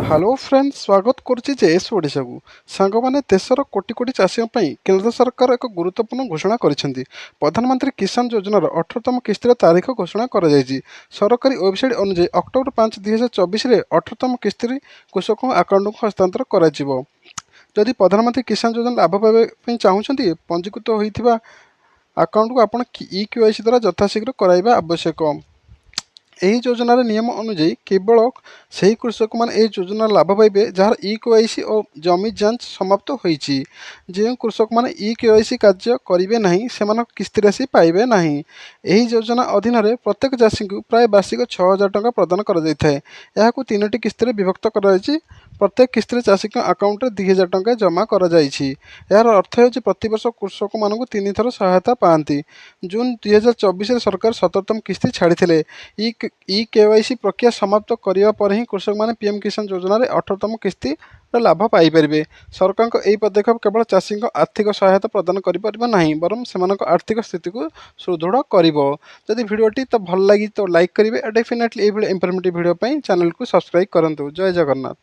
Hello friends स्वागत करुच्ची JS Odisha को सांग मैंने देशर कोटी कोटी चाषी केंद्र सरकार एक गुरुत्वपूर्ण घोषणा करिसेंती। प्रधानमंत्री किसान योजनार 18तम किस्तिर तारीख घोषणा करा जायछि। सरकारी वेबसाइट अनुसार अक्टोबर 5 2024 में 18तम किस्ती कृषकों आकाउंट को हस्तांतर करा जिवो। जदि प्रधानमंत्री किसान योजना लाभ पाइबा चाहूँगी पंजीकृत होइथिबा अकाउंट को आपण ई केवाईसी द्वारा यथाशीघ्र कराइबा आवश्यक। ଏହି ଯୋଜନାର ନିୟମ ଅନୁଯାୟୀ କେବଳ ସେହି କୃଷକମାନେ ଏହି ଯୋଜନାର ଲାଭ ପାଇବେ ଯାହାର ଇ କେୱାଇସି ଓ ଜମି ଯାଞ୍ଚ ସମାପ୍ତ ହୋଇଛି। ଯେଉଁ କୃଷକମାନେ ଇ କେୱାଇସି କାର୍ଯ୍ୟ କରିବେ ନାହିଁ ସେମାନଙ୍କ କିସ୍ତି ରାଶି ପାଇବେ ନାହିଁ। ଏହି ଯୋଜନା ଅଧୀନରେ ପ୍ରତ୍ୟେକ ଚାଷୀଙ୍କୁ ପ୍ରାୟ ବାର୍ଷିକ 6,000 ଟଙ୍କା ପ୍ରଦାନ କରାଯାଇଥାଏ। ଏହାକୁ 3ଟି କିସ୍ତିରେ ବିଭକ୍ତ କରାଯାଇଛି। ପ୍ରତ୍ୟେକ କିସ୍ତିରେ ଚାଷୀଙ୍କ ଆକାଉଣ୍ଟରେ 2,000 ଟଙ୍କା ଜମା କରାଯାଇଛି। ଏହାର ଅର୍ଥ ହେଉଛି ପ୍ରତିବର୍ଷ କୃଷକମାନଙ୍କୁ 3 ଥର ସହାୟତା ପାଆନ୍ତି। ଜୁନ୍ 2024ରେ ସରକାର 17ତମ କିସ୍ତି ଛାଡ଼ିଥିଲେ। ଇ କେୱାଇସି ପ୍ରକ୍ରିୟା ସମାପ୍ତ କରିବା ପରେ ହିଁ କୃଷକମାନେ ପିଏମ୍ କିଷାନ ଯୋଜନାରେ 18ତମ କିସ୍ତିର ଲାଭ ପାଇପାରିବେ। ସରକାରଙ୍କ ଏହି ପଦକ୍ଷେପ କେବଳ ଚାଷୀଙ୍କ ଆର୍ଥିକ ସହାୟତା ପ୍ରଦାନ କରିପାରିବ ନାହିଁ ବରଂ ସେମାନଙ୍କ ଆର୍ଥିକ ସ୍ଥିତିକୁ ସୁଦୃଢ଼ କରିବ। ଯଦି ଭିଡ଼ିଓଟି ତ ଭଲ ଲାଗି ତ ଲାଇକ୍ କରିବେ। ଡେଫିନେଟଲି ଏଇଭଳି ଇନଫର୍ମେଟିଭ୍ ଭିଡ଼ିଓ ପାଇଁ ଚ୍ୟାନେଲକୁ ସବସ୍କ୍ରାଇବ୍ କରନ୍ତୁ। ଜୟ ଜଗନ୍ନାଥ।